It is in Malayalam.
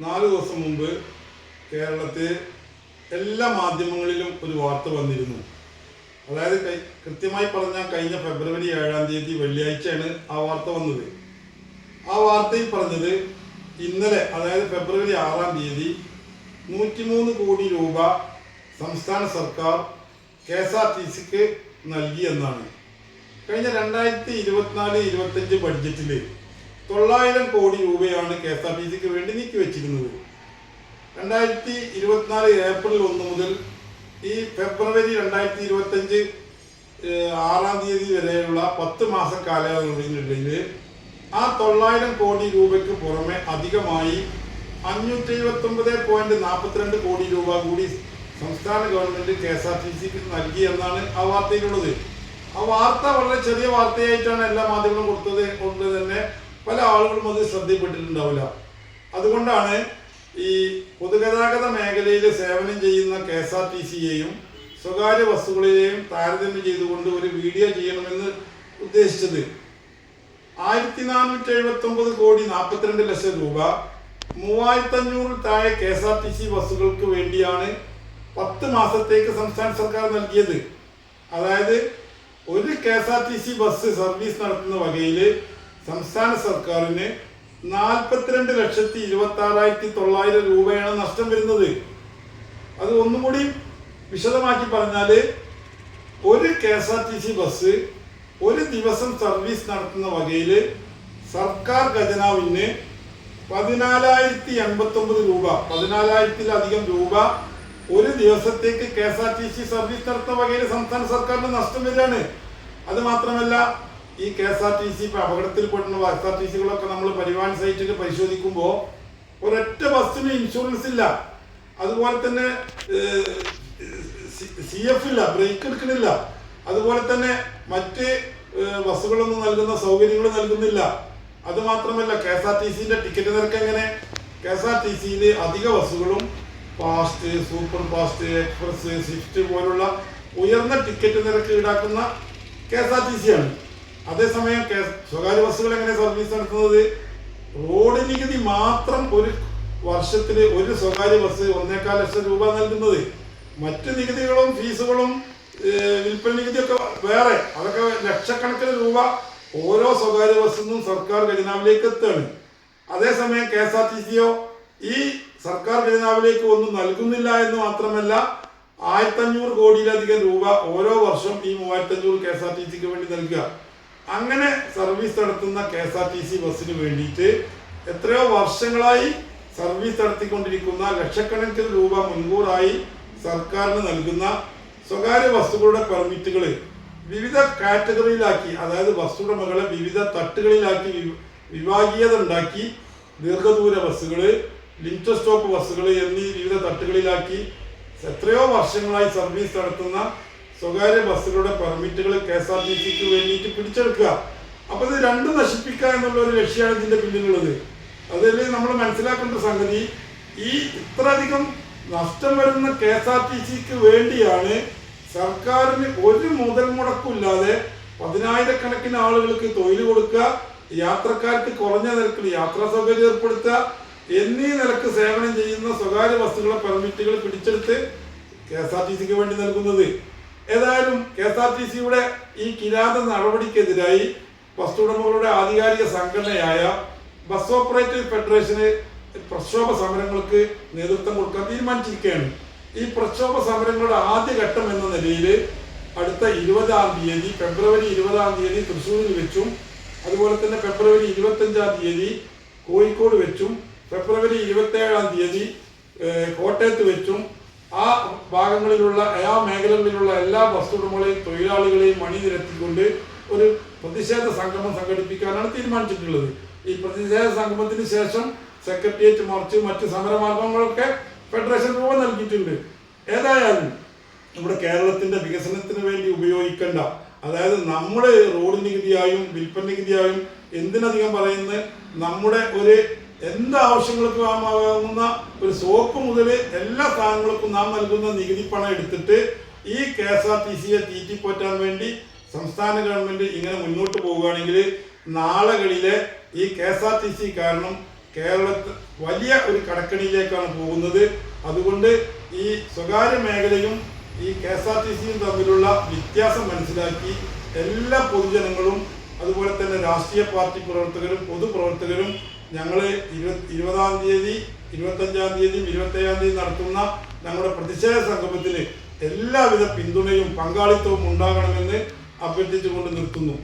4 ദിവസം മുമ്പ് കേരളത്തിൽ എല്ലാ മാധ്യമങ്ങളിലും ഒരു വാർത്ത വന്നിരുന്നു. അതായത് കൃത്യമായി പറഞ്ഞാൽ കഴിഞ്ഞ ഫെബ്രുവരി 7-ാം തീയതി വെള്ളിയാഴ്ചയാണ് ആ വാർത്ത വന്നത്. ആ വാർത്തയിൽ പറഞ്ഞത് ഇന്നലെ അതായത് ഫെബ്രുവരി 6-ാം തീയതി 103 കോടി രൂപ സംസ്ഥാന സർക്കാർ KSRTCക്ക് നൽകിയെന്നാണ്. കഴിഞ്ഞ 2024-25 ബഡ്ജറ്റിൽ 900 കോടി രൂപയാണ് KSRTCക്ക് വേണ്ടി നീക്കിവെച്ചിരുന്നത്. 2024 ഏപ്രിൽ 1 മുതൽ ഈ ഫെബ്രുവരി 2025 6-ാം തീയതി വരെയുള്ള 10 മാസ കാലയളവിനുള്ളിൽ ആ 900 കോടി രൂപയ്ക്ക് പുറമെ അധികമായി 579.42 കോടി രൂപ കൂടി സംസ്ഥാന ഗവൺമെന്റ് KSRTCക്ക് നൽകി എന്നാണ് ആ വാർത്തയിലുള്ളത്. ആ വാർത്ത വളരെ ചെറിയ വാർത്തയായിട്ടാണ് എല്ലാ മാധ്യമങ്ങളും കൊടുത്തത് കൊണ്ട് തന്നെ പല ആളുകളും അത് ശ്രദ്ധയിൽപ്പെട്ടിട്ടുണ്ടാവില്ല. അതുകൊണ്ടാണ് ഈ പൊതുഗതാഗത മേഖലയിൽ സേവനം ചെയ്യുന്ന KSRTCയെയും സ്വകാര്യ ബസ്സുകളെയും താരതമ്യം ചെയ്തുകൊണ്ട് ഒരു വീഡിയോ ചെയ്യണമെന്ന് ഉദ്ദേശിച്ചത്. 1479 കോടി 42 ലക്ഷം രൂപ 3500 താഴെ KSRTC ബസ്സുകൾക്ക് വേണ്ടിയാണ് 10 മാസത്തേക്ക് സംസ്ഥാന സർക്കാർ നൽകിയത്. അതായത് ഒരു KSRTC ബസ് സർവീസ് നടത്തുന്ന വകയിൽ സംസ്ഥാന സർക്കാരിന് 42,26,900 രൂപയാണ് നഷ്ടം വരുന്നത്. അത് ഒന്നുകൂടി വിശദമാക്കി പറഞ്ഞാൽ ഒരു KSRTC ബസ് ഒരു ദിവസം സർവീസ് നടത്തുന്ന വകയിൽ സർക്കാർ ഖജനാവിന് 14,089 രൂപ 14,000-ലധികം രൂപ ഒരു ദിവസത്തേക്ക് KSRTC സർവീസ് നടത്തുന്ന വകയിൽ സംസ്ഥാന സർക്കാരിന് നഷ്ടം വരികയാണ്. അത് മാത്രമല്ല ഈ KSRTC ഇപ്പൊ അപകടത്തിൽപ്പെടുന്ന KSRTCകളൊക്കെ നമ്മൾ പരിവാഹൻ സൈറ്റിൽ പരിശോധിക്കുമ്പോൾ ഒരൊറ്റ ബസ്സിന് ഇൻഷുറൻസ് ഇല്ല, അതുപോലെ തന്നെ CF ഇല്ല, ബ്രേക്ക് എടുക്കണില്ല, അതുപോലെ തന്നെ മറ്റ് ബസ്സുകളൊന്നും നൽകുന്ന സൗകര്യങ്ങൾ നൽകുന്നില്ല. അത് മാത്രമല്ല KSRTCന്റെ ടിക്കറ്റ് നിരക്ക് എങ്ങനെ? KSRTCയിൽ അധിക ബസ്സുകളും fast, super fast, express, Swift പോലുള്ള ഉയർന്ന ടിക്കറ്റ് നിരക്ക് ഈടാക്കുന്ന KSRTC ആണ്. അതേസമയം സ്വകാര്യ ബസ്സുകൾ എങ്ങനെ സർവീസ് നടത്തുന്നത്? റോഡ് നികുതി മാത്രം ഒരു വർഷത്തിൽ ഒരു സ്വകാര്യ ബസ് 1.25 ലക്ഷം രൂപ നൽകുന്നത്. മറ്റ് നികുതികളും ഫീസുകളും വിൽപ്പന നികുതിയൊക്കെ വേറെ, അതൊക്കെ ലക്ഷക്കണക്കിന് രൂപ ഓരോ സ്വകാര്യ ബസ്സിൽ നിന്നും സർക്കാർ ഖജനാവിലേക്ക് എത്തുകയാണ്. അതേസമയം KSRTCയോ ഈ സർക്കാർ ഖജനാവിലേക്ക് ഒന്നും നൽകുന്നില്ല എന്ന് മാത്രമല്ല 1500 കോടിയിലധികം രൂപ ഓരോ വർഷം ഈ 3500 KSRTCക്ക് വേണ്ടി നൽകുക. അങ്ങനെ സർവീസ് നടത്തുന്ന KSRTC ബസ്സിന് വേണ്ടിയിട്ട് എത്രയോ വർഷങ്ങളായി സർവീസ് നടത്തിക്കൊണ്ടിരിക്കുന്ന ലക്ഷക്കണക്കിന് രൂപ മുൻകൂറായി സർക്കാരിന് നൽകുന്ന സ്വകാര്യ ബസ്സുകളുടെ പെർമിറ്റുകൾ വിവിധ കാറ്റഗറിയിലാക്കി, അതായത് ബസ് ഉടമകളെ വിവിധ തട്ടുകളിലാക്കി വിഭാഗീയത ഉണ്ടാക്കി ദീർഘദൂര ബസ്സുകൾ, ലിമിറ്റഡ് സ്റ്റോപ്പ് ബസ്സുകൾ എന്നീ വിവിധ തട്ടുകളിലാക്കി എത്രയോ വർഷങ്ങളായി സർവീസ് നടത്തുന്ന സ്വകാര്യ ബസ്സുകളുടെ പെർമിറ്റുകൾ KSRTCക്ക് വേണ്ടിയിട്ട് പിടിച്ചെടുക്കുക. അപ്പൊ ഇത് രണ്ടും നശിപ്പിക്കുക എന്നുള്ള ഒരു ലക്ഷ്യമാണ് ഇതിന്റെ പിന്നിലുള്ളത്. അതിൽ നമ്മൾ മനസ്സിലാക്കേണ്ട സംഗതി, ഈ ഇത്രയധികം നഷ്ടം വരുന്ന KSRTCക്ക് വേണ്ടിയാണ് സർക്കാരിന് ഒരു മുതൽ മുടക്കില്ലാതെ 10,000-കണക്കിന് ആളുകൾക്ക് തൊഴിൽ കൊടുക്കുക, യാത്രക്കാർക്ക് കുറഞ്ഞ നിരക്കിൽ യാത്രാ സൗകര്യം ഏർപ്പെടുത്തുക എന്നീ നിലക്ക് സേവനം ചെയ്യുന്ന സ്വകാര്യ ബസ്സുകളെ പെർമിറ്റുകൾ പിടിച്ചെടുത്ത് KSRTCക്ക് വേണ്ടി നൽകുന്നത്. ഏതായാലും KSRTCയുടെ ഈ കിരാത നടപടിക്കെതിരായി ബസ് ഉടമകളുടെ ആധികാരിക സംഘടനയായ ബസ് ഓപ്പറേറ്റേഴ്സ് ഫെഡറേഷന് പ്രക്ഷോഭ സമരങ്ങൾക്ക് നേതൃത്വം കൊടുക്കാൻ തീരുമാനിച്ചിരിക്കുകയാണ്. ഈ പ്രക്ഷോഭ സമരങ്ങളുടെ ആദ്യഘട്ടം എന്ന നിലയിൽ അടുത്ത 20-ാം തീയതി ഫെബ്രുവരി 20-ാം തീയതി തൃശ്ശൂരിൽ വെച്ചും, അതുപോലെ തന്നെ ഫെബ്രുവരി 25-ാം തീയതി കോഴിക്കോട് വെച്ചും, ഫെബ്രുവരി 27-ാം തീയതി കോട്ടയത്ത് വെച്ചും ആ ഭാഗങ്ങളിലുള്ള ആ മേഖലകളിലുള്ള എല്ലാ ബസ് ഉടമകളെയും തൊഴിലാളികളെയും അണിനിരത്തിക്കൊണ്ട് ഒരു പ്രതിഷേധ സംഗമം സംഘടിപ്പിക്കാനാണ് തീരുമാനിച്ചിട്ടുള്ളത്. ഈ പ്രതിഷേധ സംഗമത്തിന് ശേഷം സെക്രട്ടേറിയറ്റ് മാർച്ച്, മറ്റ് സമരമാർഗങ്ങളൊക്കെ ഫെഡറേഷൻ രൂപം നൽകിയിട്ടുണ്ട്. ഏതായാലും നമ്മുടെ കേരളത്തിന്റെ വികസനത്തിന് വേണ്ടി ഉപയോഗിക്കേണ്ട, അതായത് നമ്മുടെ റോഡ് നികുതിയായും വിൽപ്പന നികുതിയായും എന്തിനധികം പറയുന്നത് നമ്മുടെ ഒരു എന്താവശ്യങ്ങൾക്ക് വാങ്ങുന്ന ഒരു സോപ്പ് മുതൽ എല്ലാ സാധനങ്ങൾക്കും നാം നൽകുന്ന നികുതി പണം എടുത്തിട്ട് ഈ KSRTCയെ തീറ്റിപ്പോറ്റാൻ വേണ്ടി സംസ്ഥാന ഗവൺമെന്റ് ഇങ്ങനെ മുന്നോട്ട് പോവുകയാണെങ്കിൽ നാളുകളിലെ ഈ KSRTC കാരണം കേരളത്തിൽ വലിയ ഒരു കടക്കണിയിലേക്കാണ് പോകുന്നത്. അതുകൊണ്ട് ഈ സ്വകാര്യ മേഖലയും ഈ KSRTCയും തമ്മിലുള്ള വ്യത്യാസം മനസ്സിലാക്കി എല്ലാ പൊതുജനങ്ങളും അതുപോലെ തന്നെ രാഷ്ട്രീയ പാർട്ടി പ്രവർത്തകരും പൊതുപ്രവർത്തകരും ഞങ്ങൾ 20-ാം തീയതി 25-ാം തീയതിയും 27-ാം തീയതി നടത്തുന്ന ഞങ്ങളുടെ പ്രതിഷേധ സംഗമത്തിന് എല്ലാവിധ പിന്തുണയും പങ്കാളിത്തവും ഉണ്ടാകണമെന്ന് അഭ്യർത്ഥിച്ചുകൊണ്ട് നിർത്തുന്നു.